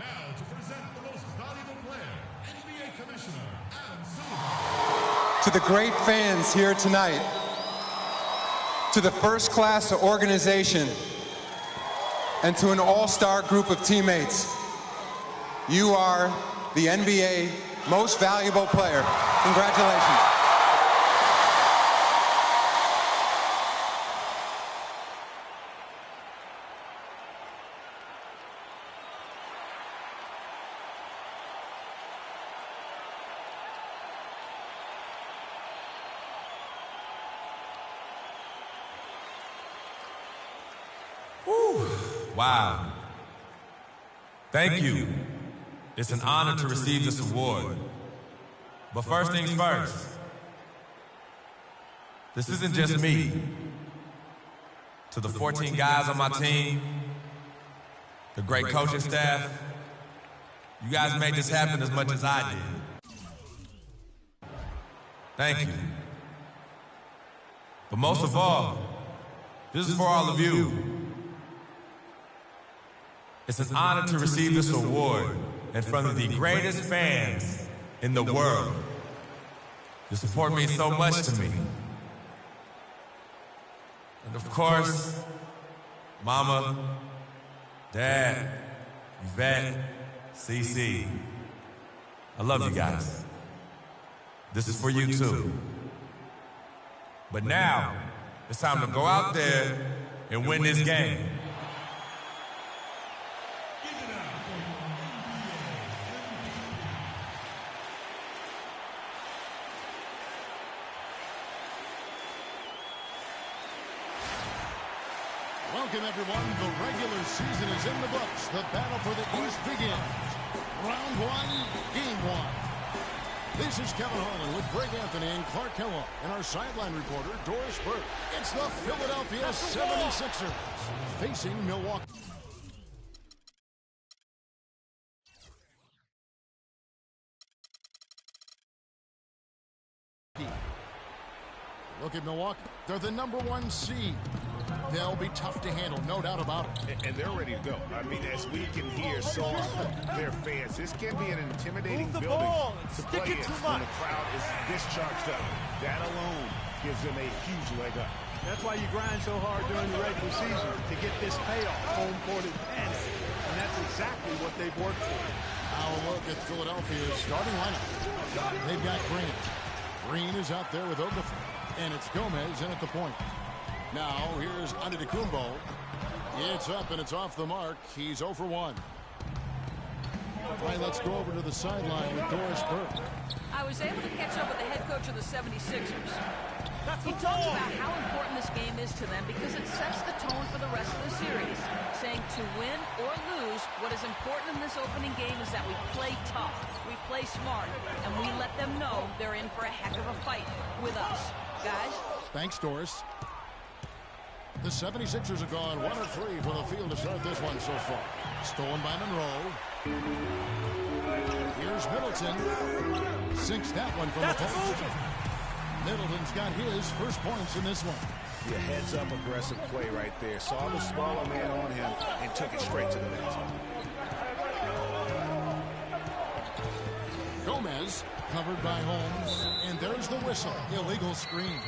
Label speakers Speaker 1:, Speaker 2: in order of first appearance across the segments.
Speaker 1: Now to present the most valuable player, NBA Commissioner Adam Silver.
Speaker 2: To the great fans here tonight, to the first-class organization, and to an all-star group of teammates, you are the NBA most valuable player. Congratulations.
Speaker 3: Wow. Thank you. It's an honor to receive this award. But first things first, this isn't just me. To the 14 guys on my team, the great coaching staff, you guys made this happen as much as I did. Thank you. But most of all, this is for all of you. It's an honor to receive this award in front of the greatest fans in the world. Your support means so much to me. And of course, Mama, Dad, Yvette, CC. I love you guys. This is for you too. But now, it's time to go out there and win this game.
Speaker 1: Welcome, everyone. The regular season is in the books. The battle for the East begins. Round one, game one. This is Kevin Harlan with Greg Anthony and Clark Kellogg and our sideline reporter, Doris Burke. It's the Philadelphia 76ers facing Milwaukee. Look at Milwaukee. They're the #1 seed. They'll be tough to handle, no doubt about it.
Speaker 4: And they're ready to go. I mean, as we can hear, so are their fans. This can be an intimidating building to play in when the crowd is this charged up. That alone gives them a huge leg up.
Speaker 5: That's why you grind so hard during the regular season, to get this payoff, home court advantage. And that's exactly what they've worked for.
Speaker 1: Now a look at Philadelphia's starting lineup. They've got Grant. Green is out there with Okafor. And it's Gomez in at the point. Now, here's Antetokounmpo. It's up and it's off the mark. He's 0 for 1. All right, let's go over to the sideline with Doris Burke.
Speaker 6: I was able to catch up with the head coach of the 76ers. He talks about how important this game is to them because it sets the tone for the rest of the series, saying to win or lose, what is important in this opening game is that we play tough, we play smart, and we let them know they're in for a heck of a fight with us. Guys?
Speaker 1: Thanks, Doris. The 76ers have gone 1 of 3 from the field to start this one so far. Stolen by Monroe. Here's Middleton. Sinks that one from the post. Middleton's got his first points in this one.
Speaker 4: Yeah, heads-up aggressive play right there. Saw the smaller man on him and took it straight to the net.
Speaker 1: Gomez covered by Holmes. And there's the whistle. Illegal screen.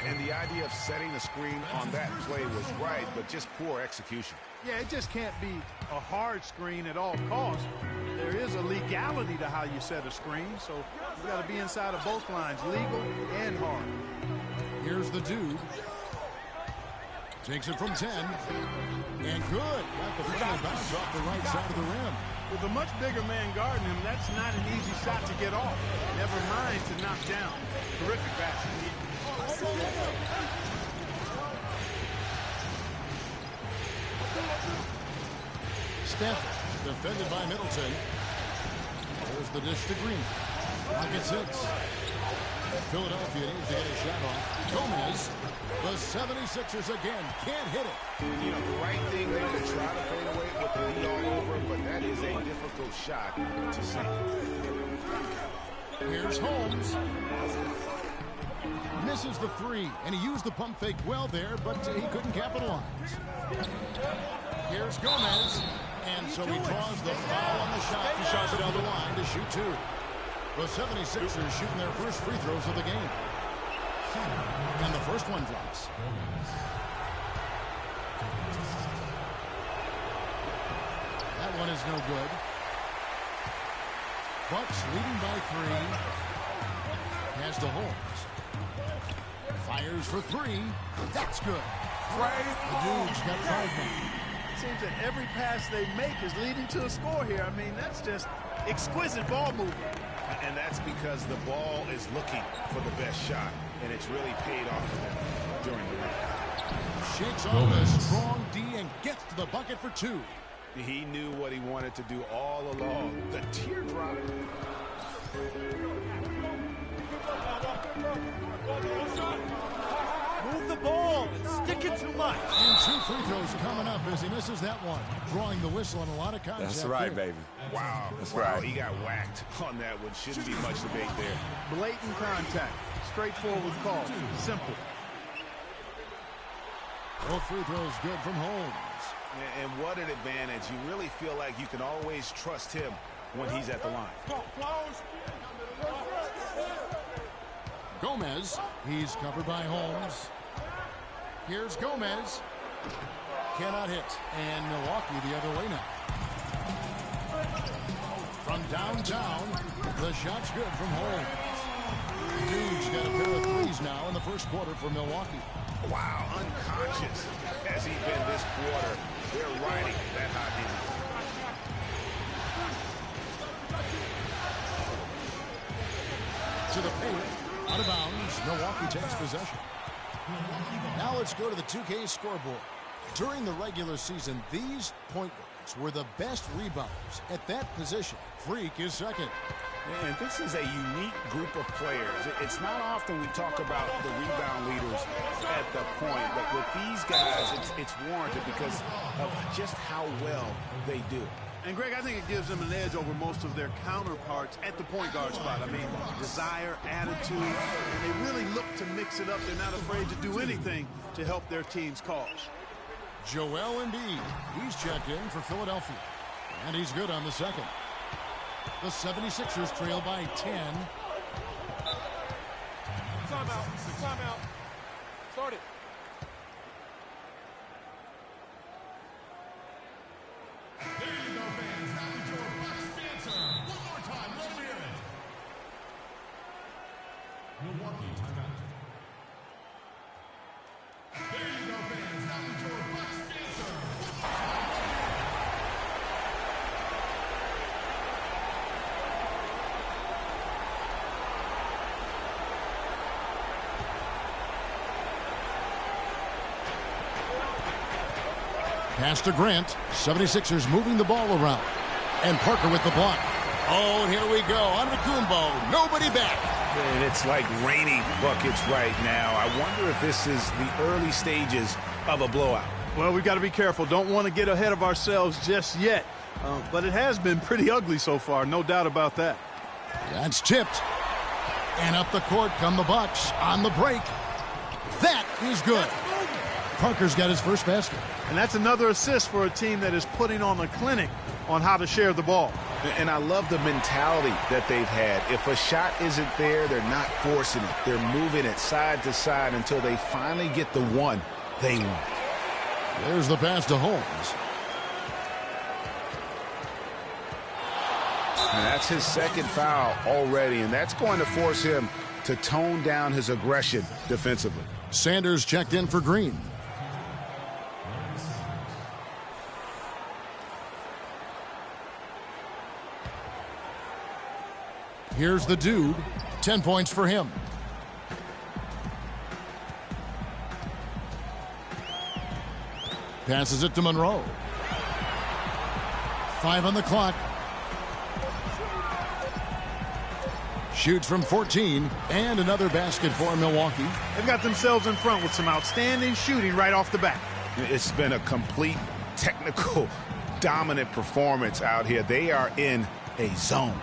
Speaker 4: And the idea of setting a screen on that play was right, but just poor execution.
Speaker 5: Yeah, it just can't be a hard screen at all costs. There is a legality to how you set a screen, so you got to be inside of both lines, legal and hard.
Speaker 1: Here's the dude. Takes it from 10. And good. Got the final bounce off the right side of the rim.
Speaker 5: With a much bigger man guarding him, that's not an easy shot to get off. Never mind to knock down. Terrific basket.
Speaker 1: Steph, defended by Middleton. There's the dish to Green. Rockets hits. Philadelphia needs to get a shot off. Gomez, the 76ers again, can't hit it.
Speaker 4: You know, the right thing there to try to fade away with the lead all over, but that is a difficult shot to see.
Speaker 1: Here's Holmes. Misses the three, and he used the pump fake well there, but he couldn't capitalize. Here's Gomez. And so he draws the foul on the shot and shots it down the line to shoot two. The 76ers shooting their first free throws of the game. And the first one drops. That one is no good. Bucks leading by 3. Pass to Holmes. Fires for 3. That's good. The Dudes got 5 men.
Speaker 5: Seems that every pass they make is leading to a score here. I mean, that's just exquisite ball movement.
Speaker 4: And that's because the ball is looking for the best shot, and it's really paid off for them during the run.
Speaker 1: Shakes on a strong D and gets to the bucket for 2.
Speaker 4: He knew what he wanted to do all along. The teardrop.
Speaker 5: Move the ball and stick it too much.
Speaker 1: And 2 free throws coming up as he misses that one. Drawing the whistle and a lot of contact.
Speaker 3: That's right, baby.
Speaker 4: Wow.
Speaker 3: That's
Speaker 4: wow.
Speaker 3: right.
Speaker 4: He got whacked on that one. Shouldn't be much debate there.
Speaker 5: Blatant contact. Straightforward call. Simple.
Speaker 1: Both free throws good from Holmes.
Speaker 4: And what an advantage. You really feel like you can always trust him when he's at the line.
Speaker 1: Gomez. He's covered by Holmes. Here's Gomez. Cannot hit. And Milwaukee the other way now. From downtown, the shot's good from Holmes. The Dudes got a pair of threes now in the first quarter for Milwaukee.
Speaker 4: Wow, unconscious has he been this quarter. They're riding that hot hand.
Speaker 1: To the paint, out of bounds, Milwaukee takes possession. Now let's go to the 2K scoreboard. During the regular season, these point guards were the best rebounders at that position. Freak is second.
Speaker 4: And this is a unique group of players. It's not often we talk about the rebound leaders at the point, but with these guys, it's warranted because of just how well they do.
Speaker 5: And, Greg, I think it gives them an edge over most of their counterparts at the point guard spot. I mean, desire, attitude, and they really look to mix it up. They're not afraid to do anything to help their team's cause.
Speaker 1: Joel Embiid, he's checked in for Philadelphia, and he's good on the second. The 76ers trail by 10.
Speaker 7: Timeout. Timeout. Start it.
Speaker 8: There you go, fans. That was your Bucks answer. One more time. Let me hear it. Milwaukee, timeout. There you go, fans. That was your Bucks answer.
Speaker 1: Pass to Grant. 76ers moving the ball around. And Parker with the block. Oh, and here we go. Antetokounmpo. Nobody back.
Speaker 4: And it's like raining buckets right now. I wonder if this is the early stages of a blowout.
Speaker 5: Well, we've got to be careful. Don't want to get ahead of ourselves just yet. But it has been pretty ugly so far. No doubt about that.
Speaker 1: That's tipped. And up the court come the Bucks on the break. That is good. Parker's got his first basket.
Speaker 5: And that's another assist for a team that is putting on a clinic on how to share the ball.
Speaker 4: And I love the mentality that they've had. If a shot isn't there, they're not forcing it. They're moving it side to side until they finally get the one they want.
Speaker 1: There's the pass to Holmes.
Speaker 4: And that's his second foul already, and that's going to force him to tone down his aggression defensively.
Speaker 1: Sanders checked in for Green. Here's the Dude. 10 points for him. Passes it to Monroe. 5 on the clock. Shoots from 14, and another basket for Milwaukee.
Speaker 5: They've got themselves in front with some outstanding shooting right off the bat.
Speaker 4: It's been a complete technical dominant performance out here. They are in a zone.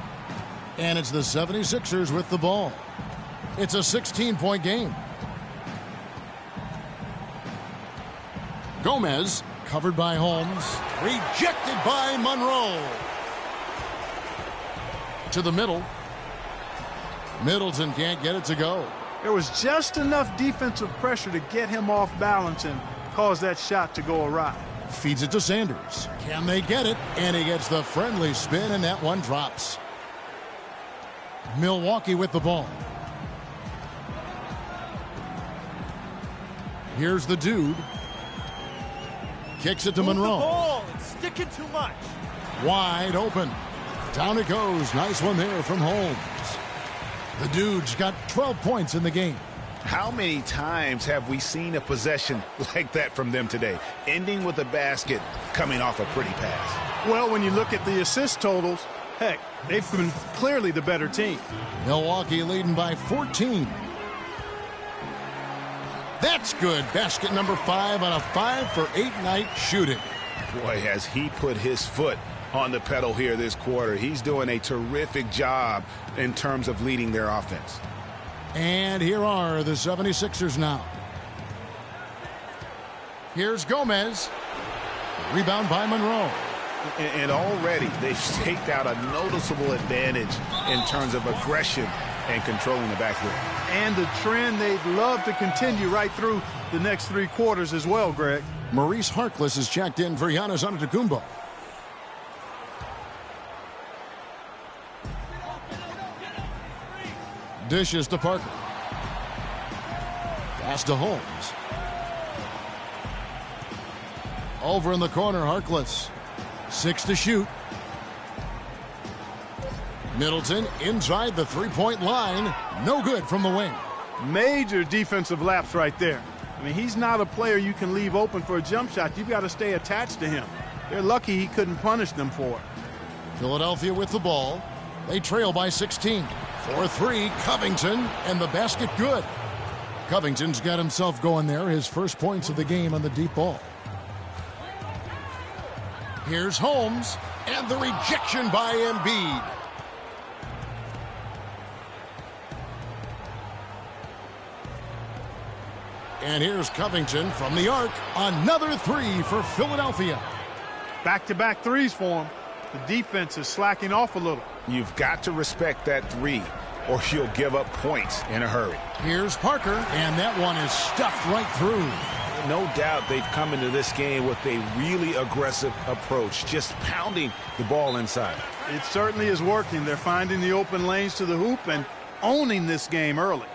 Speaker 1: And it's the 76ers with the ball. It's a 16-point game. Gomez Covered by Holmes. Rejected by Monroe. To the middle. Middleton can't get it to go.
Speaker 5: There was just enough defensive pressure to get him off balance and cause that shot to go awry.
Speaker 1: Feeds it to Sanders. Can they get it? And he gets the friendly spin, and that one drops. Milwaukee with the ball. Here's the dude. Kicks it to Monroe.
Speaker 7: Ball. It's sticking too much.
Speaker 1: Wide open. Down it goes. Nice one there from Holmes. The dude's got 12 points in the game.
Speaker 4: How many times have we seen a possession like that from them today, ending with a basket coming off a pretty pass?
Speaker 5: Well, when you look at the assist totals, heck, they've been clearly the better team.
Speaker 1: Milwaukee leading by 14. That's good. Basket number 5 on a 5-for-8 night shooting.
Speaker 4: Boy, has he put his foot on the pedal here this quarter. He's doing a terrific job in terms of leading their offense.
Speaker 1: And here are the 76ers now. Here's Gomez. Rebound by Monroe.
Speaker 4: And already they've staked out a noticeable advantage in terms of aggression and controlling the backcourt.
Speaker 5: And the trend they'd love to continue right through the next 3 quarters as well, Greg.
Speaker 1: Maurice Harkless is checked in for Giannis Antetokounmpo. Dishes to Parker. Pass to Holmes. Over in the corner, Harkless. 6 to shoot. Middleton inside the three-point line. No good from the wing.
Speaker 5: Major defensive lapse right there. I mean, he's not a player you can leave open for a jump shot. You've got to stay attached to him. They're lucky he couldn't punish them for it.
Speaker 1: Philadelphia with the ball. They trail by 16. 4-3, Covington, and the basket good. Covington's got himself going there, his first points of the game on the deep ball. Here's Holmes, and the rejection by Embiid. And here's Covington from the arc. Another 3 for Philadelphia.
Speaker 5: Back-to-back threes for him. The defense is slacking off a little.
Speaker 4: You've got to respect that 3, or you'll give up points in a hurry.
Speaker 1: Here's Parker, and that one is stuffed right through.
Speaker 4: No doubt they've come into this game with a really aggressive approach, just pounding the ball inside.
Speaker 5: It certainly is working. They're finding the open lanes to the hoop and owning this game early.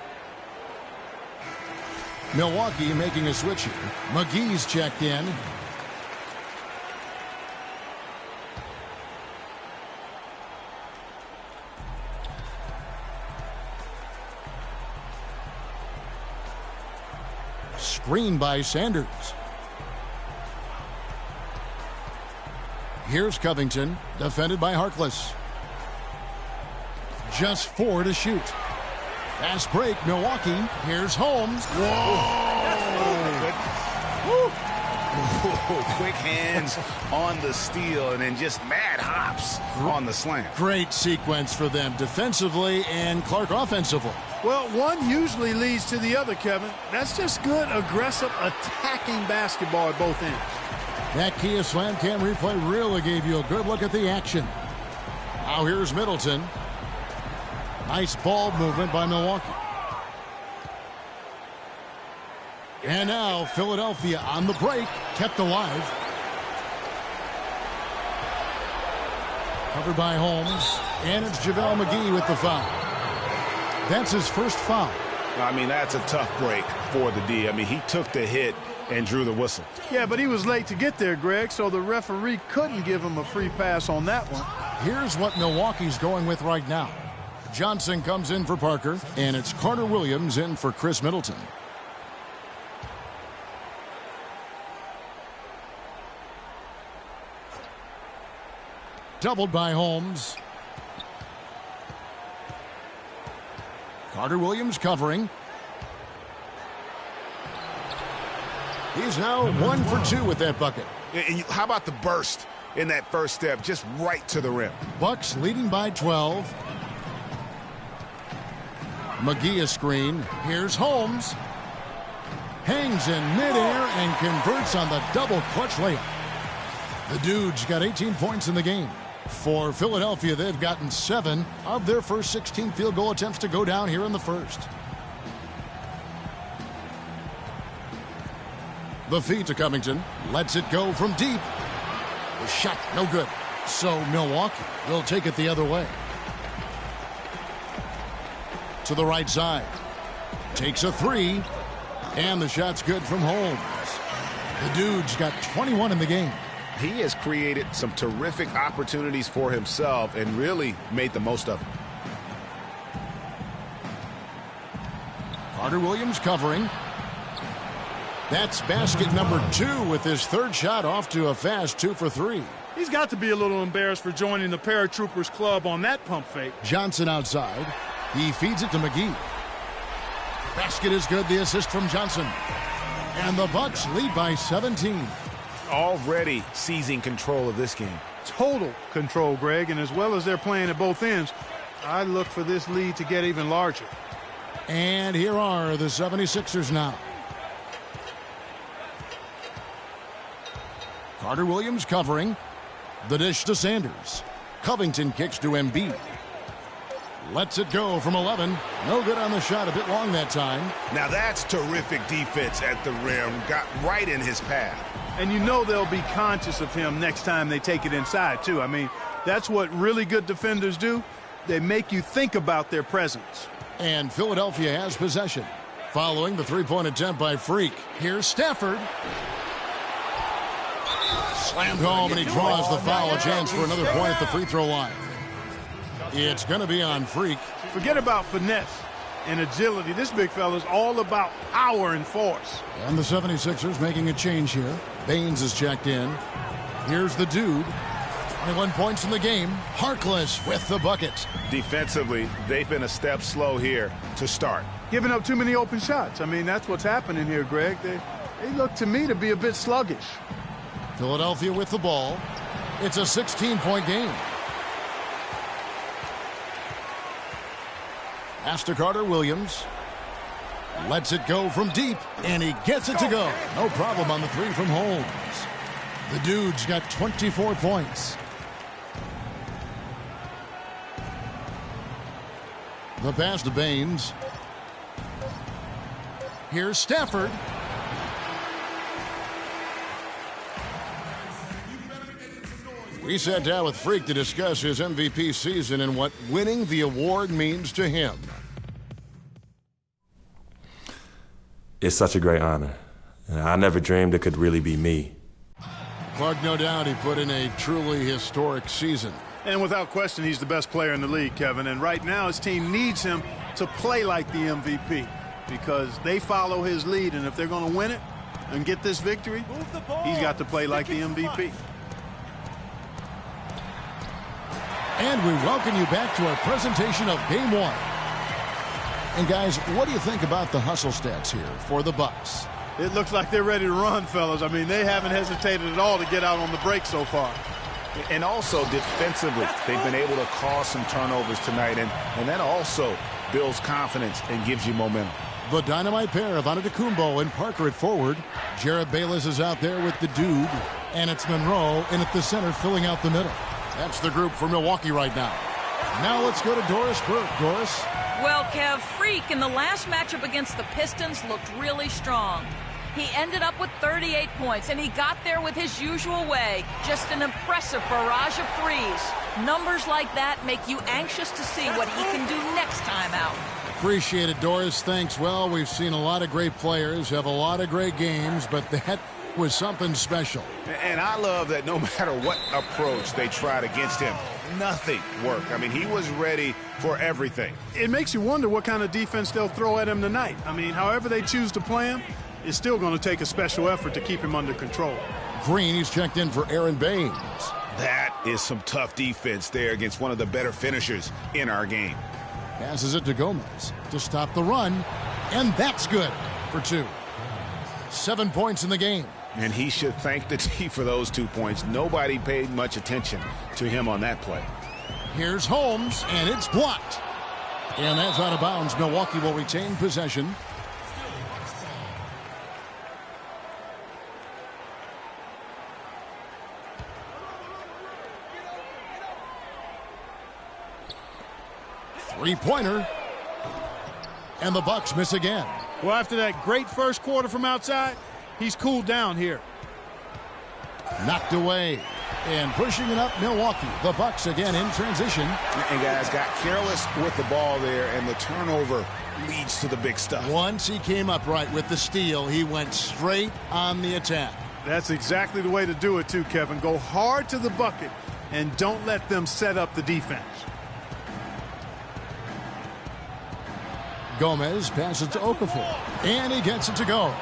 Speaker 1: Milwaukee making a switch here. McGee's checked in. Screen by Sanders. Here's Covington, defended by Harkless. Just 4 to shoot. Fast break, Milwaukee. Here's Holmes.
Speaker 4: Quick hands on the steal and then just mad hops on the slam.
Speaker 1: Great sequence for them defensively and Clark offensively.
Speaker 5: Well, one usually leads to the other, Kevin. That's just good, aggressive, attacking basketball at both ends.
Speaker 1: That Kia Slam Cam replay really gave you a good look at the action. Now here's Middleton. Nice ball movement by Milwaukee. And now Philadelphia on the break, kept alive. Covered by Holmes. And it's JaVale McGee with the foul. That's his first foul.
Speaker 4: I mean, that's a tough break for the D. I mean, he took the hit and drew the whistle.
Speaker 5: Yeah, but he was late to get there, Greg, so the referee couldn't give him a free pass on that one.
Speaker 1: Here's what Milwaukee's going with right now. Johnson comes in for Parker, and it's Carter Williams in for Chris Middleton. Doubled by Holmes. Carter Williams covering. He's now 1 for 2 with that bucket.
Speaker 4: And how about the burst in that first step, just right to the rim?
Speaker 1: Bucks leading by 12. McGee a screen. Here's Holmes. Hangs in midair and converts on the double clutch layup. The Dudes got 18 points in the game. For Philadelphia, they've gotten 7 of their first 16 field goal attempts to go down here in the first. The feed to Covington. Lets it go from deep. The shot, no good. So Milwaukee will take it the other way. To the right side. Takes a 3. And the shot's good from Holmes. The Dudes got 21 in the game.
Speaker 4: He has created some terrific opportunities for himself and really made the most of it.
Speaker 1: Carter Williams covering. That's basket number 2 with his third shot off to a fast 2 for 3.
Speaker 7: He's got to be a little embarrassed for joining the Paratroopers Club on that pump fake.
Speaker 1: Johnson outside. He feeds it to McGee. Basket is good. The assist from Johnson. And the Bucks lead by 17.
Speaker 4: Already seizing control of this game.
Speaker 5: Total control, Greg, and as well as they're playing at both ends, I look for this lead to get even larger.
Speaker 1: And here are the 76ers now. Carter Williams covering. The dish to Sanders. Covington kicks to Embiid. Lets it go from 11. No good on the shot. A bit long that time.
Speaker 4: Now that's terrific defense at the rim. Got right in his path.
Speaker 5: And you know they'll be conscious of him next time they take it inside, too. I mean, that's what really good defenders do. They make you think about their presence.
Speaker 1: And Philadelphia has possession. Following the three-point attempt by Freak. Here's Stafford. Slammed home, and he draws the foul. A chance for another point at the free throw line. It's going to be on Freak.
Speaker 5: Forget about finesse and agility. This big fella's all about power and force.
Speaker 1: And the 76ers making a change here. Baines is checked in. Here's the Dude. 21 points in the game. Harkless with the bucket.
Speaker 4: Defensively, they've been a step slow here to start.
Speaker 5: Giving up too many open shots. I mean, that's what's happening here, Greg. They look to me to be a bit sluggish.
Speaker 1: Philadelphia with the ball. It's a 16-point game. Pass to Carter Williams. Lets it go from deep, and he gets it to go. No problem on the 3 from Holmes. The Dude's got 24 points. The pass to Baines. Here's Stafford. We sat down with Freak to discuss his MVP season and what winning the award means to him.
Speaker 3: It's such a great honor. I never dreamed it could really be me.
Speaker 1: Clark, no doubt he put in a truly historic season.
Speaker 5: And without question, he's the best player in the league, Kevin. And right now, his team needs him to play like the MVP because they follow his lead. And if they're going to win it and get this victory, he's got to play like the MVP.
Speaker 1: And we welcome you back to our presentation of Game 1. And guys, what do you think about the hustle stats here for the Bucks?
Speaker 5: It looks like they're ready to run, fellas. I mean, they haven't hesitated at all to get out on the break so far.
Speaker 4: And also defensively, they've been able to cause some turnovers tonight, and that also builds confidence and gives you momentum.
Speaker 1: The dynamite pair of Antetokounmpo and Parker at forward. Jared Bayless is out there with the Dude, and it's Monroe in at the center filling out the middle. That's the group for Milwaukee right now. Now let's go to Doris Burke. Doris?
Speaker 6: Well, Kev, Freak in the last matchup against the Pistons looked really strong. He ended up with 38 points, and he got there with his usual way. Just an impressive barrage of threes. Numbers like that make you anxious to see what he can do next time out.
Speaker 1: Appreciate it, Doris. Thanks. Well, we've seen a lot of great players have a lot of great games, but that was something special.
Speaker 4: And I love that no matter what approach they tried against him, nothing worked. I mean, he was ready for everything.
Speaker 5: It makes you wonder what kind of defense they'll throw at him tonight. I mean, however they choose to play him, it's still going to take a special effort to keep him under control.
Speaker 1: Green, he's checked in for Aaron Baines.
Speaker 4: That is some tough defense there against one of the better finishers in our game.
Speaker 1: Passes it to Gomez to stop the run, and that's good for 2. 7 points in the game.
Speaker 4: And he should thank the team for those 2 points. Nobody paid much attention to him on that play.
Speaker 1: Here's Holmes, and it's blocked. And that's out of bounds. Milwaukee will retain possession. Three-pointer. And the Bucks miss again.
Speaker 7: Well, after that great first quarter from outside, he's cooled down here.
Speaker 1: Knocked away. And pushing it up, Milwaukee. The Bucks again in transition.
Speaker 4: And guys got careless with the ball there, and the turnover leads to the big stuff.
Speaker 1: Once he came up right with the steal, he went straight on the attack.
Speaker 5: That's exactly the way to do it too, Kevin. Go hard to the bucket and don't let them set up the defense.
Speaker 1: Gomez passes to Okafor. And he gets it to go.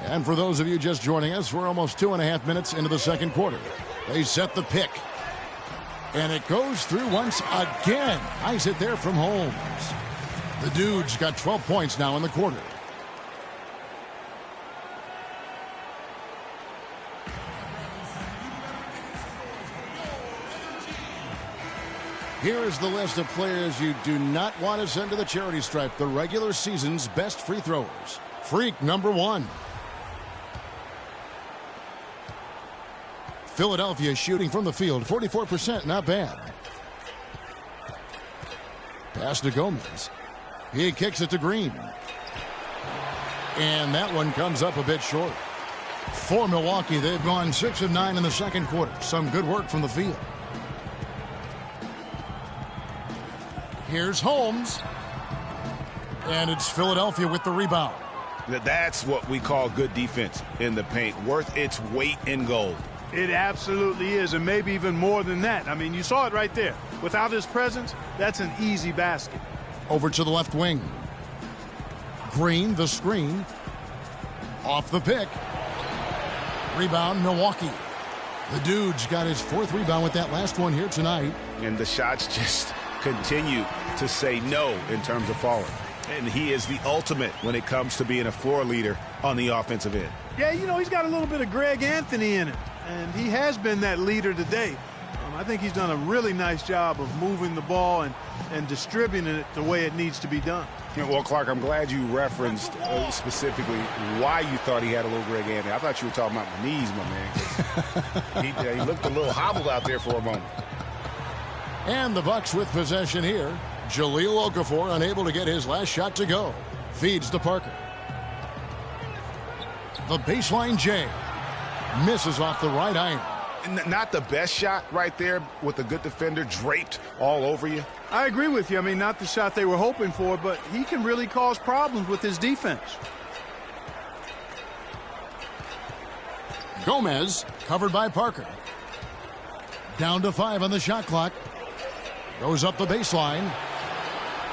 Speaker 1: And for those of you just joining us, we're almost 2.5 minutes into the second quarter. They set the pick. And it goes through once again. Nice hit there from Holmes. The Dude's got 12 points now in the quarter. Here is the list of players you do not want to send to the charity stripe. The regular season's best free throwers. Freak number 1. Philadelphia shooting from the field, 44%, not bad. Pass to Gomez. He kicks it to Green. And that one comes up a bit short. For Milwaukee, they've gone 6 of 9 in the second quarter. Some good work from the field. Here's Holmes. And it's Philadelphia with the rebound.
Speaker 4: That's what we call good defense in the paint. Worth its weight in gold.
Speaker 5: It absolutely is, and maybe even more than that. I mean, you saw it right there. Without his presence, that's an easy basket.
Speaker 1: Over to the left wing. Green, the screen. Off the pick. Rebound, Milwaukee. The Dude's got his 4th rebound with that last one here tonight.
Speaker 4: And the shots just continue to say no in terms of falling. And he is the ultimate when it comes to being a floor leader on the offensive end.
Speaker 5: Yeah, you know, he's got a little bit of Greg Anthony in him, and he has been that leader today. I think he's done a really nice job of moving the ball and distributing it the way it needs to be done.
Speaker 4: Yeah, well, Clark, I'm glad you referenced specifically why you thought he had a little Greg Anthony. I thought you were talking about my knees, my man. He looked a little hobbled out there for a moment.
Speaker 1: And the Bucks with possession here. Jahlil Okafor unable to get his last shot to go. Feeds to Parker. The baseline J. Misses off the right iron.
Speaker 4: Not the best shot right there with a good defender draped all over you.
Speaker 5: I agree with you. I mean, not the shot they were hoping for, but he can really cause problems with his defense.
Speaker 1: Gomez covered by Parker. Down to 5 on the shot clock. Goes up the baseline.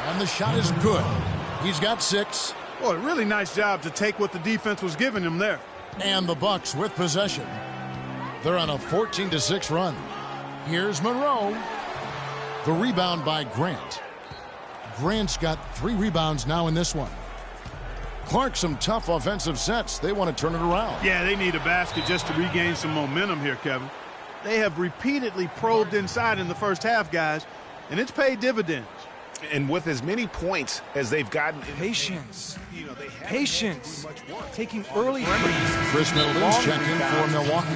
Speaker 1: And the shot is good. He's got 6.
Speaker 5: Boy, really nice job to take what the defense was giving him there.
Speaker 1: And the Bucks with possession. They're on a 14-6 run. Here's Monroe. The rebound by Grant. Grant's got 3 rebounds now in this one. Clark, some tough offensive sets. They want to turn it around.
Speaker 5: Yeah, they need a basket just to regain some momentum here, Kevin. They have repeatedly probed inside in the first half, guys, and it's paid dividends.
Speaker 4: And with as many points as they've gotten.
Speaker 9: Patience. Patience. Taking early threes.
Speaker 1: Chris Middleton's checked in for Milwaukee.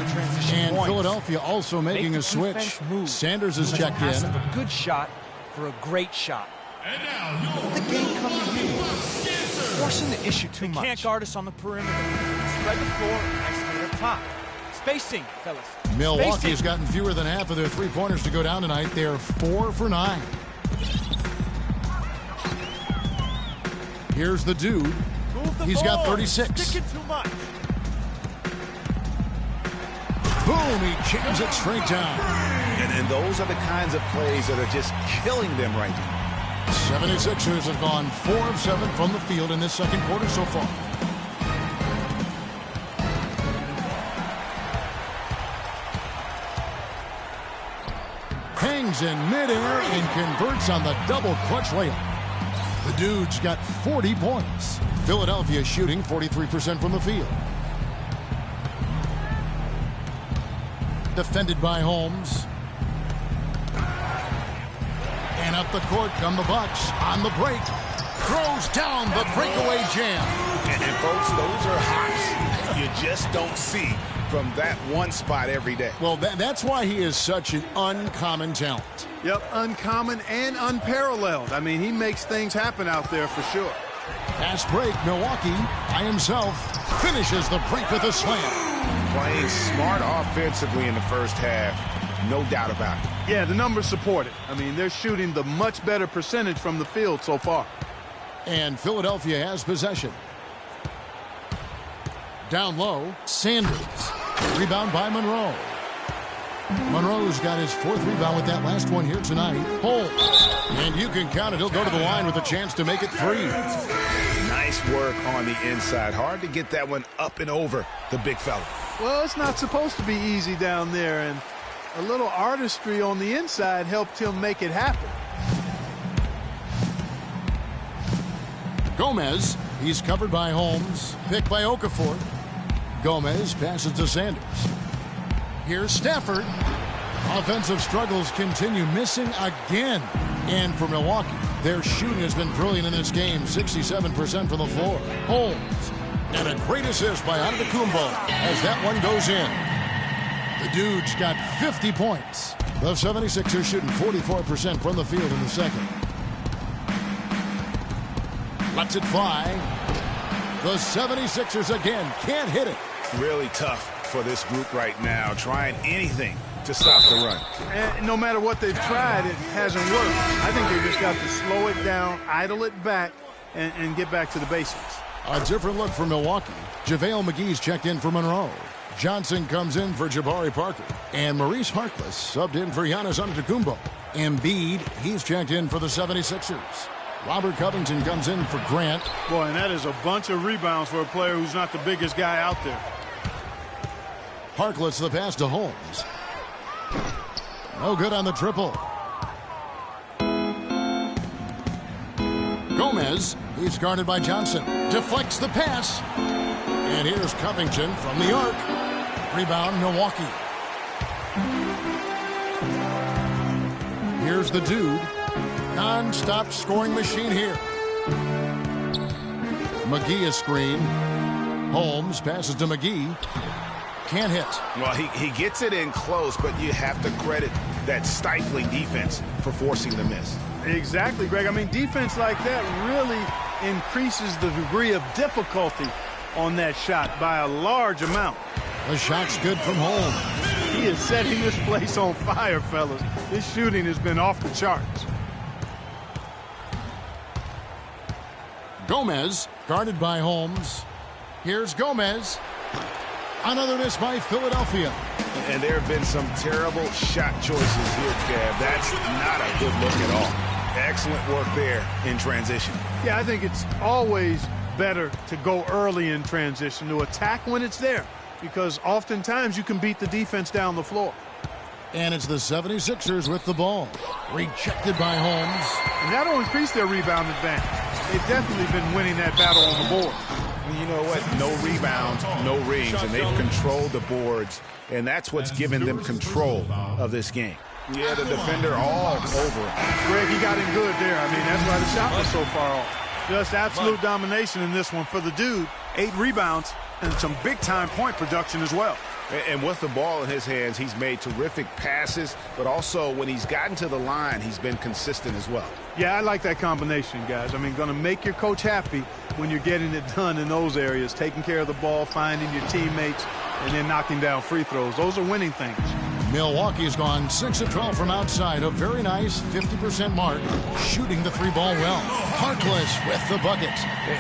Speaker 1: And Philadelphia also making a switch. Sanders is checked in.
Speaker 9: A good shot for a great shot.
Speaker 8: And now,
Speaker 9: The game come to you. Forcing the issue too much. Can't guard us on the perimeter. Spread the floor and isolate up top. Spacing, fellas.
Speaker 1: Milwaukee has gotten fewer than half of their three-pointers to go down tonight. They're 4 for 9. Here's the Dude. He's got 36.
Speaker 5: Sticking too much.
Speaker 1: Boom, he jams it straight down.
Speaker 4: And those are the kinds of plays that are just killing them right now.
Speaker 1: 76ers have gone 4 of 7 from the field in this second quarter so far. Hangs in midair and converts on the double clutch layup. The Dude's got 40 points. Philadelphia shooting 43% from the field. Defended by Holmes. And up the court come the Bucks on the break. Throws down the breakaway jam.
Speaker 4: And folks, those are hops. you just don't see from that one spot every day.
Speaker 1: Well, that's why he is such an uncommon talent.
Speaker 5: Yep, uncommon and unparalleled. I mean, he makes things happen out there for sure.
Speaker 1: Fast break, Milwaukee by himself finishes the break with a slam.
Speaker 4: Playing smart offensively in the first half, no doubt about it.
Speaker 5: Yeah, the numbers support it. I mean, they're shooting the much better percentage from the field so far.
Speaker 1: And Philadelphia has possession. Down low, Sanders. Rebound by Monroe. Monroe's got his 4th rebound with that last one here tonight. Holmes. And you can count it. He'll go to the line with a chance to make it 3.
Speaker 4: Nice work on the inside. Hard to get that one up and over the big fella.
Speaker 5: Well, it's not supposed to be easy down there, and a little artistry on the inside helped him make it happen.
Speaker 1: Gomez, he's covered by Holmes, picked by Okafor. Gomez passes to Sanders. Here's Stafford. Offensive struggles continue, missing again. And for Milwaukee, their shooting has been brilliant in this game, 67% from the floor. Holmes, and a great assist by Antetokounmpo as that one goes in. The dude's got 50 points. The 76ers shooting 44% from the field in the second. Lets it fly. The 76ers again can't hit it.
Speaker 4: Really tough for this group right now, trying anything to stop the run.
Speaker 5: And no matter what they've tried, it hasn't worked. I think they just got to slow it down, idle it back, and get back to the basics.
Speaker 1: A different look for Milwaukee. JaVale McGee's checked in for Monroe. Johnson comes in for Jabari Parker. And Maurice Harkless subbed in for Giannis Antetokounmpo. Embiid, he's checked in for the 76ers. Robert Covington comes in for Grant.
Speaker 5: Boy, and that is a bunch of rebounds for a player who's not the biggest guy out there.
Speaker 1: Harkless the pass to Holmes. No good on the triple. Gomez, he's guarded by Johnson. Deflects the pass. And here's Covington from the arc. Rebound, Milwaukee. Here's the dude. Non-stop scoring machine here. McGee is screen. Holmes passes to McGee. Can't hit.
Speaker 4: Well, he gets it in close, but you have to credit that stifling defense for forcing the miss.
Speaker 5: Exactly, Greg. I mean, defense like that really increases the degree of difficulty on that shot by a large amount.
Speaker 1: The shot's good from Holmes.
Speaker 5: He is setting this place on fire, fellas. His shooting has been off the charts.
Speaker 1: Gomez, guarded by Holmes. Here's Gomez. Another miss by Philadelphia.
Speaker 4: And there have been some terrible shot choices here, Kev. That's not a good look at all. Excellent work there in transition.
Speaker 5: Yeah, I think it's always better to go early in transition, to attack when it's there, because oftentimes you can beat the defense down the floor.
Speaker 1: And it's the 76ers with the ball. Rejected by Holmes.
Speaker 5: And that'll increase their rebound advantage. They've definitely been winning that battle on the board.
Speaker 4: You know what? No rebounds, no rings, and they've controlled the boards, and that's what's given them control of this game. Yeah, the defender all over him.
Speaker 5: Greg, he got him good there. I mean, that's why the shot was so far off. Just absolute domination in this one for the dude. 8 rebounds and some big-time point production as well.
Speaker 4: And with the ball in his hands, he's made terrific passes, but also when he's gotten to the line, he's been consistent as well.
Speaker 5: Yeah, I like that combination, guys. I mean, going to make your coach happy when you're getting it done in those areas, taking care of the ball, finding your teammates, and then knocking down free throws. Those are winning things.
Speaker 1: Milwaukee's gone 6 of 12 from outside, a very nice 50% mark, shooting the 3-ball well. Harkless with the bucket.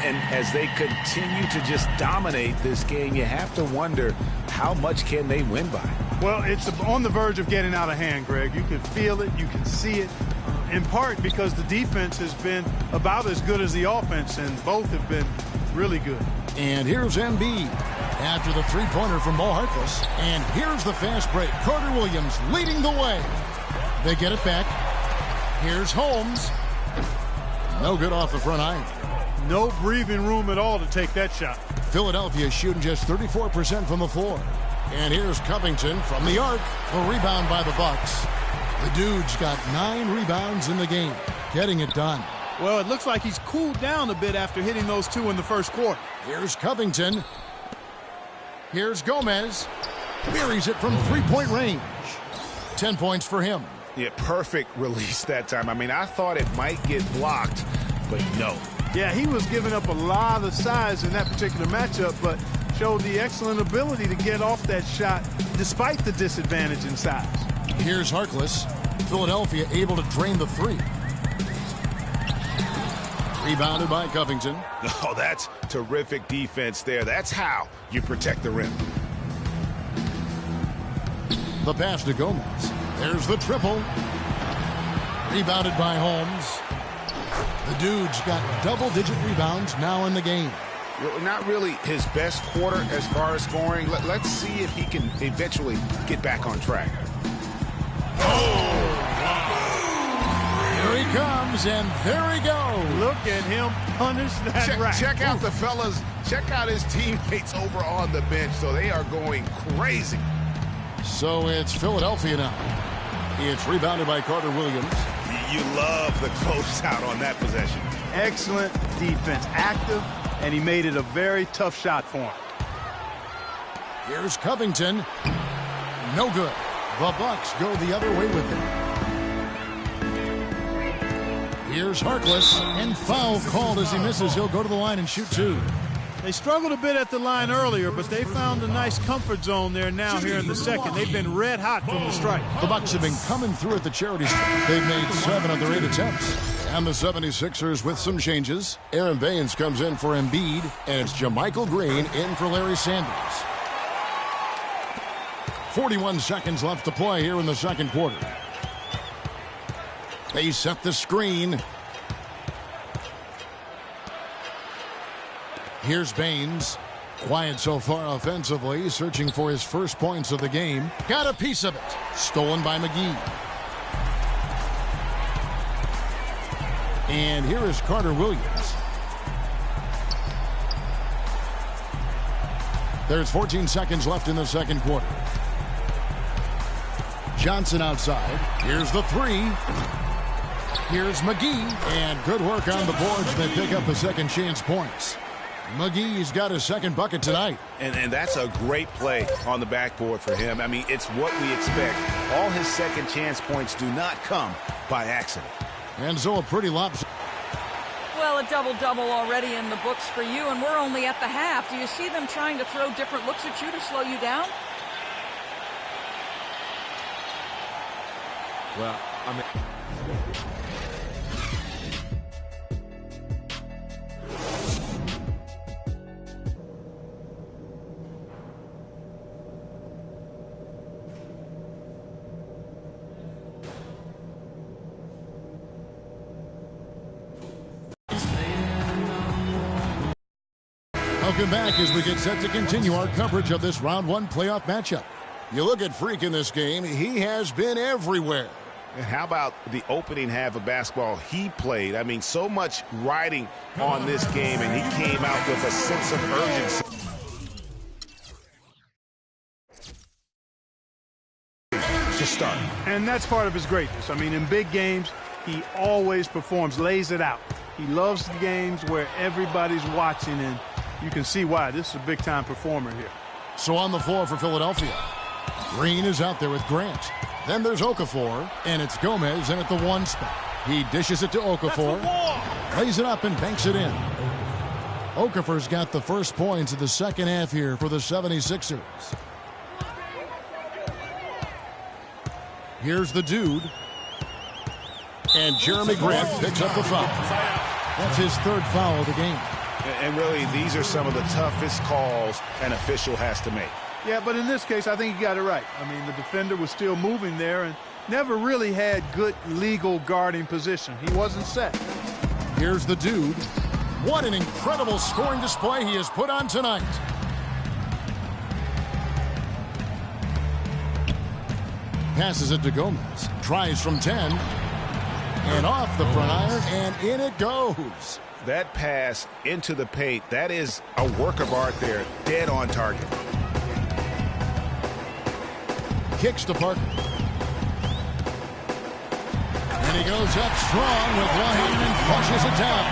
Speaker 4: And as they continue to just dominate this game, you have to wonder how much can they win by.
Speaker 5: Well, it's on the verge of getting out of hand, Greg. You can feel it, you can see it, in part because the defense has been about as good as the offense, and both have been really good.
Speaker 1: And here's Embiid after the three-pointer from Mo Harkless. And here's the fast break. Carter Williams leading the way. They get it back. Here's Holmes. No good off the front iron.
Speaker 5: No breathing room at all to take that shot.
Speaker 1: Philadelphia shooting just 34% from the floor. And here's Covington from the arc. The rebound by the Bucks. The dude's got 9 rebounds in the game. Getting it done.
Speaker 5: Well, it looks like he's cooled down a bit after hitting those 2 in the first quarter.
Speaker 1: Here's Covington. Here's Gomez. Buries it from three-point range. 10 points for him.
Speaker 4: Yeah, perfect release that time. I mean, I thought it might get blocked, but no.
Speaker 5: Yeah, he was giving up a lot of size in that particular matchup, but showed the excellent ability to get off that shot despite the disadvantage in size.
Speaker 1: Here's Harkless. Philadelphia able to drain the three. Rebounded by Covington.
Speaker 4: Oh, that's terrific defense there. That's how you protect the rim.
Speaker 1: The pass to Gomez. There's the triple. Rebounded by Holmes. The dude's got double-digit rebounds now in the game.
Speaker 4: Not really his best quarter as far as scoring. Let's see if he can eventually get back on track.
Speaker 1: Here he comes, and there he goes.
Speaker 5: Look at him punish that rack.
Speaker 4: Check out the fellas. Check out his teammates over on the bench. So they are going crazy.
Speaker 1: So it's Philadelphia now. It's rebounded by Carter Williams.
Speaker 4: You love the closeout on that possession.
Speaker 5: Excellent defense. Active, and he made it a very tough shot for him.
Speaker 1: Here's Covington. No good. The Bucks go the other way with it. Here's Harkless, and foul called as he misses. He'll go to the line and shoot two.
Speaker 5: They struggled a bit at the line earlier, but they found a nice comfort zone there now here in the second. They've been red hot from the strike.
Speaker 1: The Bucks have been coming through at the charity stripe. They've made 7 of their 8 attempts. And the 76ers with some changes. Aaron Baines comes in for Embiid, and it's JaMychal Green in for Larry Sanders. 41 seconds left to play here in the second quarter. They set the screen. Here's Baines. Quiet so far offensively, searching for his first points of the game. Got a piece of it. Stolen by McGee. And here is Carter Williams. There's 14 seconds left in the second quarter. Johnson outside. Here's the three. Here's McGee. And good work on the boards that pick up the second chance points. McGee's got his second bucket tonight.
Speaker 4: And that's a great play on the backboard for him. I mean, it's what we expect. All his second chance points do not come by accident.
Speaker 1: And so a pretty lopsided.
Speaker 6: Well, a double-double already in the books for you, and we're only at the half. Do you see them trying to throw different looks at you to slow you down?
Speaker 10: Well, I mean...
Speaker 1: Welcome back as we get set to continue our coverage of this round 1 playoff matchup. You look at Freak in this game, he has been everywhere.
Speaker 4: And how about the opening half of basketball he played? I mean, so much riding on this game, and he came out with a sense of urgency to start.
Speaker 5: And that's part of his greatness. I mean, in big games, he always performs, lays it out. He loves the games where everybody's watching, and you can see why. This is a big-time performer here.
Speaker 1: So on the floor for Philadelphia, Green is out there with Grant. Then there's Okafor, and it's Gomez in at the 1 spot. He dishes it to Okafor, lays it up and banks it in. Okafor's got the first points of the second half here for the 76ers. Here's the dude. And Jeremy Grant picks up the foul. That's his 3rd foul of the game.
Speaker 4: And really, these are some of the toughest calls an official has to make.
Speaker 5: Yeah, but in this case, I think he got it right. I mean, the defender was still moving there and never really had good legal guarding position. He wasn't set.
Speaker 1: Here's the dude. What an incredible scoring display he has put on tonight. Passes it to Gomez. Tries from 10. And off the front iron, and in it goes.
Speaker 4: That pass into the paint, that is a work of art there. Dead on target.
Speaker 1: Kicks to Parker. And he goes up strong with one hand and flushes it down.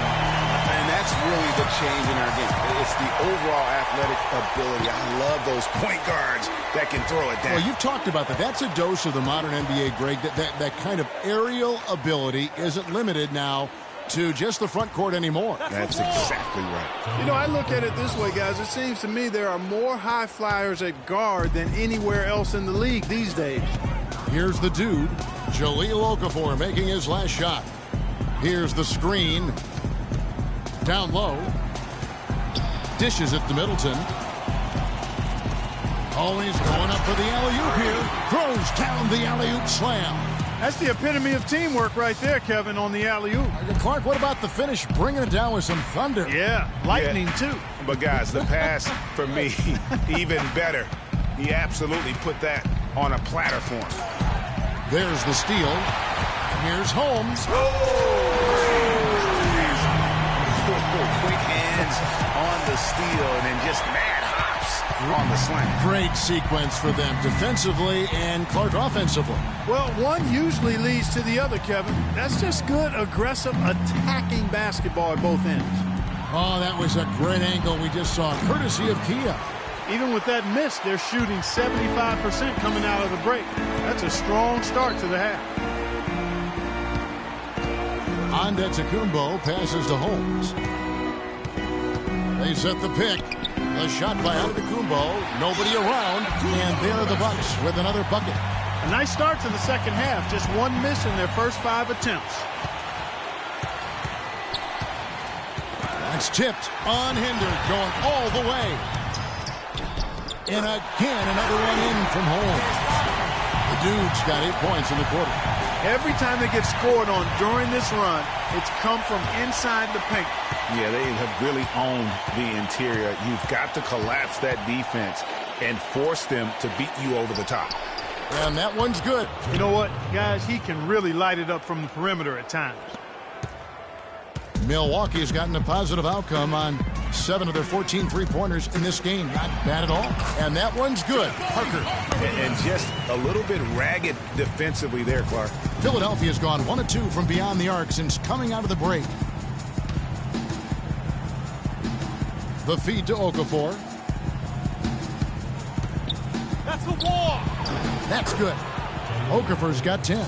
Speaker 4: And that's really the change in our game. It's It's the overall athletic ability. I love those point guards that can throw it down.
Speaker 1: Well, you've talked about that. That's a dose of the modern NBA, Greg. That kind of aerial ability isn't limited now to just the front court anymore.
Speaker 4: That's exactly right.
Speaker 5: You know, I look at it this way, guys. It seems to me there are more high flyers at guard than anywhere else in the league these days.
Speaker 1: Here's the dude, Jahlil Okafor, making his last shot. Here's the screen. Down low. Dishes it to Middleton. Oh, he's going up for the alley-oop here. Throws down the alley-oop slam.
Speaker 7: That's the epitome of teamwork right there, Kevin, on the alley-oop.
Speaker 1: Clark, what about the finish? Bringing it down with some thunder.
Speaker 7: Yeah, lightning too.
Speaker 4: But, guys, the pass, for me, even better. He absolutely put that on a platter for him.
Speaker 1: There's the steal. Here's Holmes.
Speaker 4: Quick hands on the steal and then just mad hops on the slam.
Speaker 1: Great sequence for them defensively and Clark offensively.
Speaker 5: Well, one usually leads to the other, Kevin. That's just good, aggressive, attacking basketball at both ends.
Speaker 1: Oh, that was a great angle we just saw, courtesy of Kia.
Speaker 5: Even with that miss, they're shooting 75% coming out of the break. That's a strong start to the half.
Speaker 1: Antetokounmpo passes to Holmes. They set the pick. The shot by Antetokounmpo. Nobody around. And there are the Bucks with another bucket.
Speaker 5: A nice start to the second half. Just one miss in their first 5 attempts.
Speaker 1: That's tipped. Unhindered. Going all the way. And again, another one in from Holmes. The dude's got 8 points in the quarter.
Speaker 5: Every time they get scored on during this run, it's come from inside the paint.
Speaker 4: Yeah, they have really owned the interior. You've got to collapse that defense and force them to beat you over the top.
Speaker 1: And that one's good.
Speaker 5: You know what, guys? He can really light it up from the perimeter at times.
Speaker 1: Milwaukee's gotten a positive outcome on 7 of their 14 three-pointers in this game. Not bad at all. And that one's good. Parker.
Speaker 4: And just a little bit ragged defensively there, Clark.
Speaker 1: Philadelphia's gone 1 of 2 from beyond the arc since coming out of the break. The feed to Okafor.
Speaker 9: That's the wall.
Speaker 1: That's good. Okafor's got 10.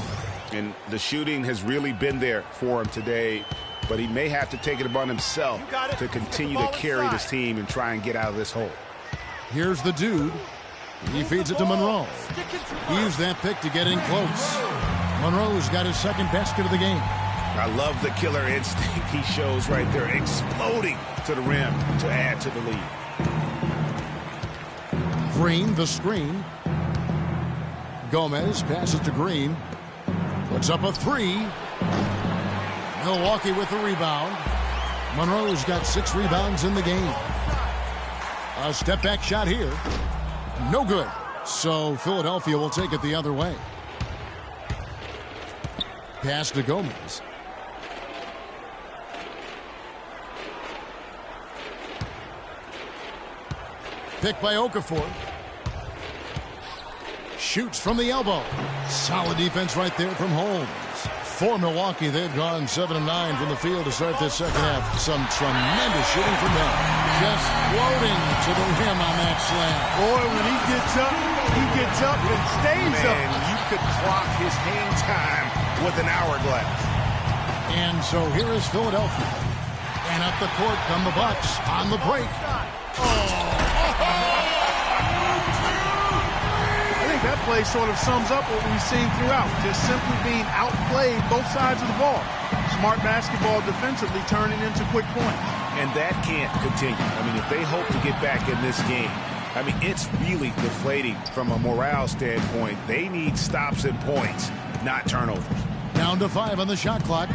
Speaker 4: And the shooting has really been there for him today. But he may have to take it upon himself to continue to carry this team and try and get out of this hole.
Speaker 1: Here's the dude. He feeds it to Monroe. He used that pick to get in close. Monroe's got his second basket of the game.
Speaker 4: I love the killer instinct he shows right there, exploding to the rim to add to the lead.
Speaker 1: Green, the screen. Gomez passes to Green. Puts up a 3. Milwaukee with the rebound. Monroe's got 6 rebounds in the game. A step-back shot here. No good. So Philadelphia will take it the other way. Pass to Gomez. Pick by Okafor. Shoots from the elbow. Solid defense right there from Holmes. For Milwaukee, they've gone 7 of 9 from the field to start this second half. Some tremendous shooting from them. Just floating to the rim on that slam.
Speaker 5: Boy, when he gets up and stays up.
Speaker 4: Man, you could clock his hang time with an hourglass.
Speaker 1: And so here is Philadelphia. And up the court come the Bucks on the break.
Speaker 5: That play sort of sums up what we've seen throughout. Just simply being outplayed both sides of the ball. Smart basketball defensively turning into quick points.
Speaker 4: And that can't continue. I mean, if they hope to get back in this game, I mean, it's really deflating from a morale standpoint. They need stops and points, not turnovers.
Speaker 1: Down to 5 on the shot clock.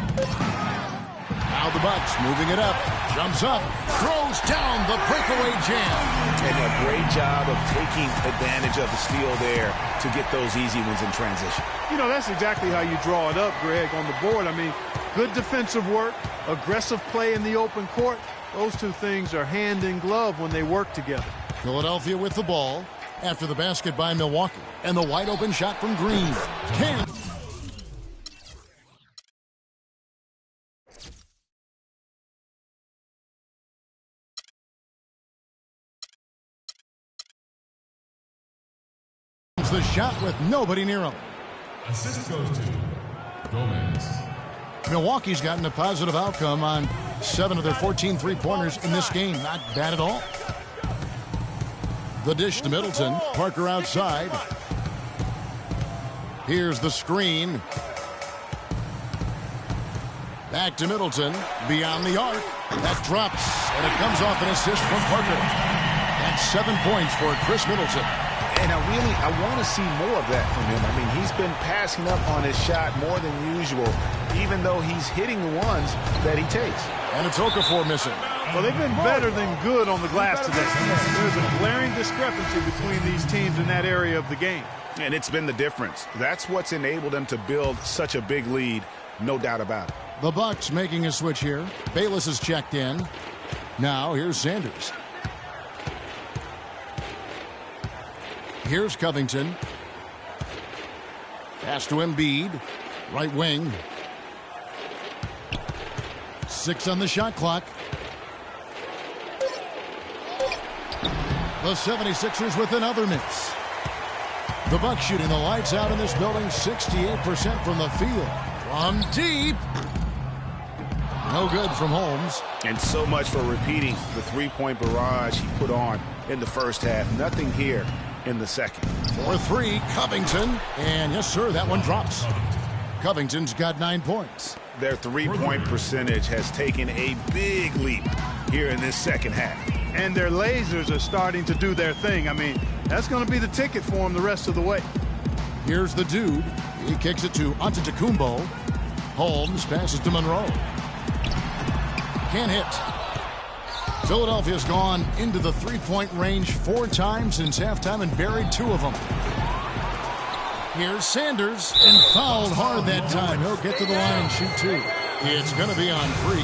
Speaker 1: Now the Bucks moving it up. Jumps up. Throws down the breakaway jam.
Speaker 4: And a great job of taking advantage of the steal there to get those easy ones in transition.
Speaker 5: You know, that's exactly how you draw it up, Greg, on the board. I mean, good defensive work, aggressive play in the open court. Those two things are hand in glove when they work together.
Speaker 1: Philadelphia with the ball after the basket by Milwaukee. And the wide open shot from Green. Can't. the shot with nobody near him.
Speaker 8: Assist goes to Gomez.
Speaker 1: Milwaukee's gotten a positive outcome on 7 of their 14 three-pointers in this game. Not bad at all. The dish to Middleton. Parker outside. Here's the screen. Back to Middleton. Beyond the arc. That drops, and it comes off an assist from Parker. That's 7 points for Chris Middleton.
Speaker 4: And I want to see more of that from him. I mean, he's been passing up on his shot more than usual, even though he's hitting the ones that he takes.
Speaker 1: And it's Okafor missing.
Speaker 7: Well, they've been better than good on the glass today. There's a glaring discrepancy between these teams in that area of the game.
Speaker 4: And it's been the difference. That's what's enabled them to build such a big lead, no doubt about it.
Speaker 1: The Bucks making a switch here. Bayless is checked in. Now here's Sanders. Here's Covington. Pass to Embiid. Right wing. 6 on the shot clock. The 76ers with another miss. The Bucks shooting the lights out in this building. 68% from the field. From deep. No good from Holmes.
Speaker 4: And so much for repeating the three-point barrage he put on in the first half. Nothing here in the second.
Speaker 1: For 3, Covington. And yes, sir, that one drops. Covington's got 9 points.
Speaker 4: Their three-point percentage has taken a big leap here in this second half.
Speaker 7: And their lasers are starting to do their thing. I mean, that's going to be the ticket for them the rest of the way.
Speaker 1: Here's the dude. He kicks it to Antetokounmpo. Holmes passes to Monroe. Can't hit. Philadelphia's gone into the three-point range 4 times since halftime and buried 2 of them. Here's Sanders, and fouled hard that time. He'll get to the line and shoot 2. It's going to be on 3.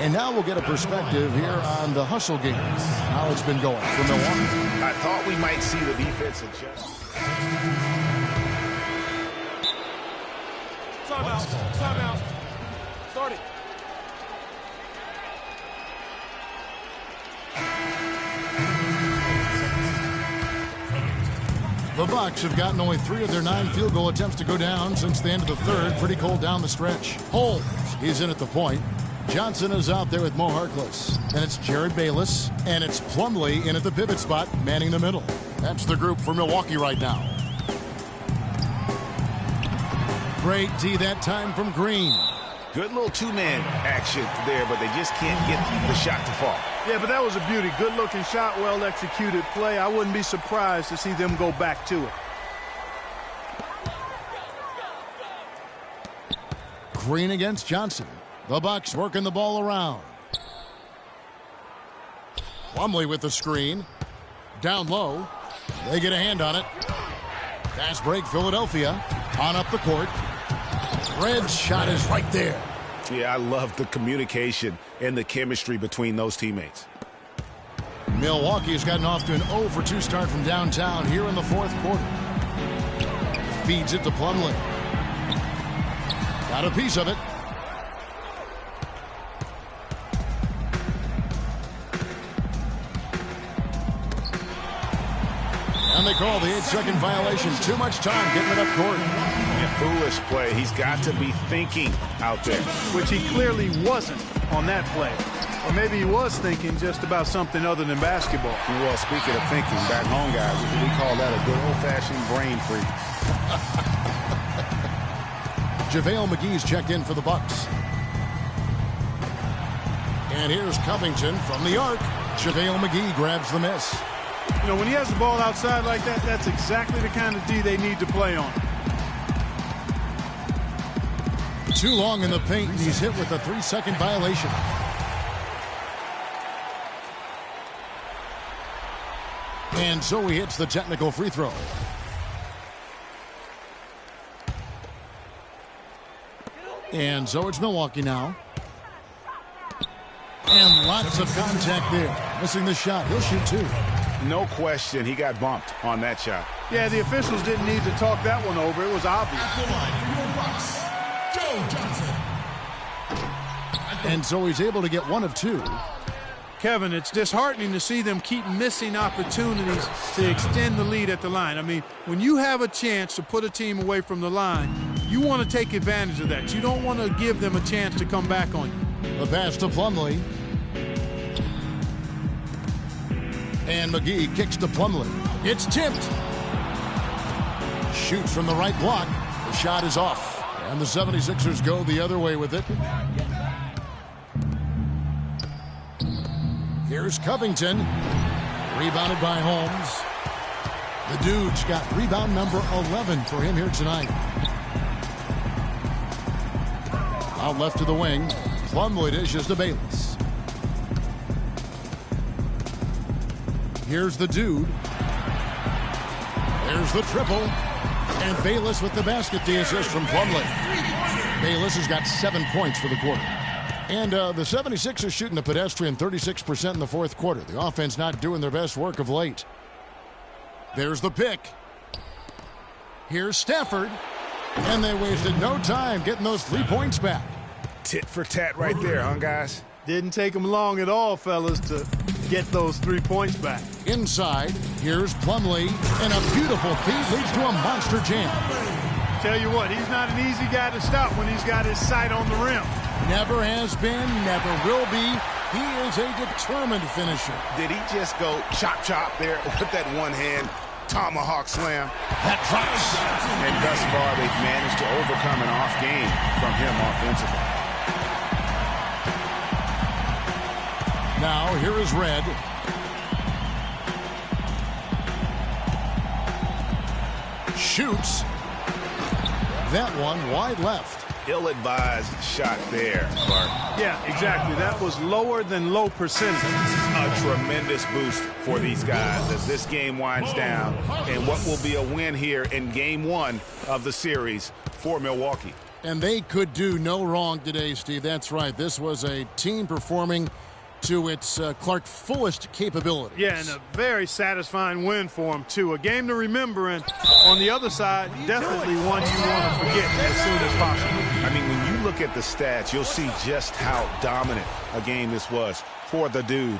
Speaker 1: And now we'll get a perspective here on the hustle game. How it's been going for Milwaukee.
Speaker 4: I thought we might see the defense adjust.
Speaker 9: Timeout. Start it.
Speaker 1: The Bucks have gotten only 3 of their 9 field goal attempts to go down since the end of the third. Pretty cold down the stretch. Holmes, he's in at the point. Johnson is out there with Mo Harkless. Then it's Jared Bayless. And it's Plumlee in at the pivot spot, manning the middle. That's the group for Milwaukee right now. Great D that time from Green.
Speaker 4: Good little two-man action there, but they just can't get the shot to fall.
Speaker 7: Yeah, but that was a beauty. Good-looking shot, well-executed play. I wouldn't be surprised to see them go back to it.
Speaker 1: Green against Johnson. The Bucks working the ball around. Plumlee with the screen. Down low. They get a hand on it. Fast break, Philadelphia. On up the court. Red's shot is right there.
Speaker 4: Yeah, I love the communication and the chemistry between those teammates.
Speaker 1: Milwaukee has gotten off to an 0-for-2 start from downtown here in the fourth quarter. Feeds it to Plumlee. Got a piece of it. And they call the 8-second violation. Too much time getting it up court.
Speaker 4: A foolish play. He's got to be thinking out there.
Speaker 7: Which he clearly wasn't on that play. Or maybe he was thinking just about something other than basketball.
Speaker 4: Well, speaking of thinking, back home, guys, we call that a good old-fashioned brain freeze.
Speaker 1: JaVale McGee's checked in for the Bucks. And here's Covington from the arc. JaVale McGee grabs the miss.
Speaker 7: You know, when he has the ball outside like that, that's exactly the kind of D they need to play on.
Speaker 1: Too long in the paint, and he's hit with a 3-second violation. And so he hits the technical free throw. And so it's Milwaukee now. And lots of contact there. Missing the shot. He'll shoot 2.
Speaker 4: No question, he got bumped on that shot.
Speaker 7: Yeah, the officials didn't need to talk that one over. It was obvious.
Speaker 1: And so he's able to get 1 of 2.
Speaker 5: Kevin, it's disheartening to see them keep missing opportunities to extend the lead at the line. I mean, when you have a chance to put a team away from the line, you want to take advantage of that. You don't want to give them a chance to come back on you.
Speaker 1: The pass to Plumlee. And McGee kicks to Plumlee. It's tipped. Shoots from the right block. The shot is off. And the 76ers go the other way with it. Here's Covington. Rebounded by Holmes. The Dude's got rebound number 11 for him here tonight. Out left to the wing. Plumlee dishes to Bayless. Here's the Dude. There's the triple. And Bayless with the basket, the assist from Plumlee. Bayless has got 7 points for the quarter. And the 76ers shooting a pedestrian 36% in the fourth quarter. The offense not doing their best work of late. There's the pick. Here's Stafford. And they wasted no time getting those 3 points back.
Speaker 4: Tit for tat right there, huh, guys?
Speaker 5: Didn't take them long at all, fellas, to get those 3 points back.
Speaker 1: Inside, here's Plumlee. And a beautiful feed leads to a monster jam.
Speaker 5: Tell you what, he's not an easy guy to stop when he's got his sight on the rim.
Speaker 1: Never has been, never will be. He is a determined finisher.
Speaker 4: Did he just go chop there with that one hand tomahawk slam?
Speaker 1: That drops.
Speaker 4: And thus far, they've managed to overcome an off game from him offensively.
Speaker 1: Now, here is Red. Shoots. That one wide left.
Speaker 4: Ill-advised shot there, Clark.
Speaker 5: Yeah, exactly. That was lower than low percentage.
Speaker 4: A tremendous boost for these guys as this game winds down and what will be a win here in game 1 of the series for Milwaukee.
Speaker 1: And they could do no wrong today, Steve. That's right. This was a team performing to its Clark fullest capabilities.
Speaker 5: Yeah, and a very satisfying win for him, too. A game to remember, and on the other side, definitely one you want to forget as soon as possible.
Speaker 4: I mean, when you look at the stats, you'll see just how dominant a game this was for the Dude.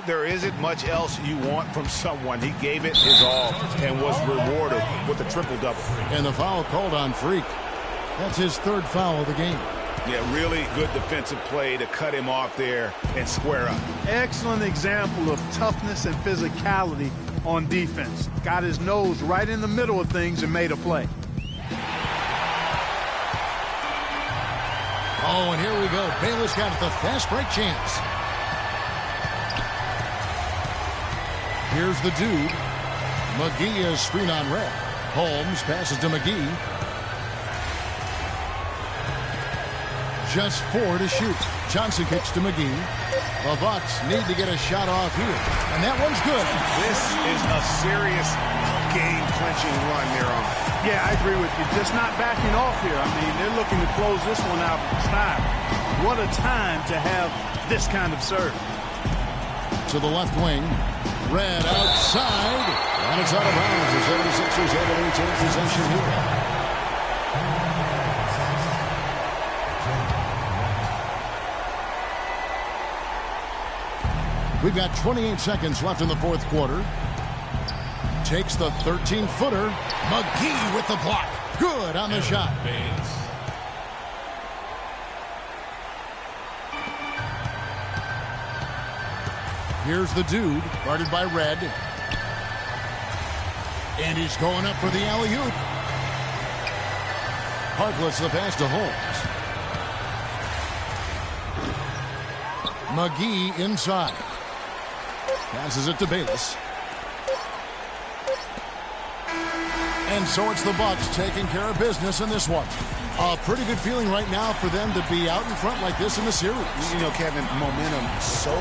Speaker 4: There isn't much else you want from someone. He gave it his all and was rewarded with a triple-double.
Speaker 1: And the foul called on Freak. That's his 3rd foul of the game.
Speaker 4: Yeah, really good defensive play to cut him off there and square up.
Speaker 5: Excellent example of toughness and physicality on defense. Got his nose right in the middle of things and made a play.
Speaker 1: Oh, and here we go. Bayless got the fast break chance. Here's the Dude. McGee is screen on Red. Holmes passes to McGee. Just 4 to shoot. Johnson kicks to McGee. The Bucks need to get a shot off here. And that one's good.
Speaker 4: This is a serious game-clinching run they're on.
Speaker 5: Yeah, I agree with you. Just not backing off here. I mean, they're looking to close this one out with style. What a time to have this kind of serve.
Speaker 1: To the left wing. Red outside. And it's out of bounds. The 76ers able to retain possession here. We've got 28 seconds left in the fourth quarter. Takes the 13-footer. McGee with the block. Good on the shot. Here's the Dude, guarded by Red. And he's going up for the alley-oop. Harkless the pass to Holmes. McGee inside. Passes it to Bayless. And so it's the Bucks taking care of business in this one. A pretty good feeling right now for them to be out in front like this in the series.
Speaker 4: You know, Kevin, momentum so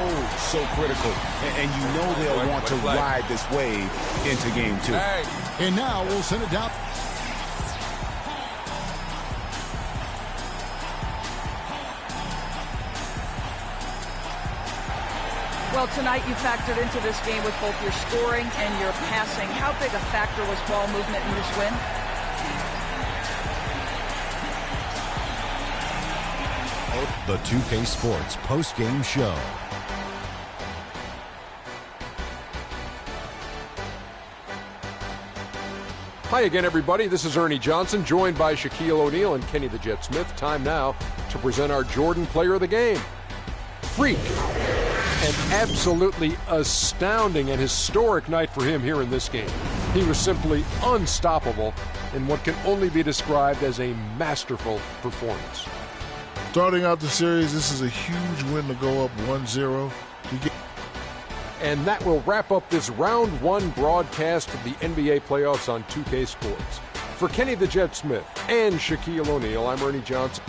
Speaker 4: critical. And you know they'll want to ride this wave into game 2.
Speaker 1: And now we'll send it down.
Speaker 6: Well, tonight you factored into this game with both your scoring and your passing. How big a factor was ball movement in this win?
Speaker 10: The 2K Sports post-game show. Hi again, everybody. This is Ernie Johnson, joined by Shaquille O'Neal and Kenny the Jet Smith. Time now to present our Jordan Player of the Game. Freak. An absolutely astounding and historic night for him here in this game. He was simply unstoppable in what can only be described as a masterful performance.
Speaker 11: Starting out the series, this is a huge win to go up 1-0.
Speaker 10: And that will wrap up this round one broadcast of the NBA playoffs on 2K Sports. For Kenny the Jet Smith and Shaquille O'Neal, I'm Ernie Johnson.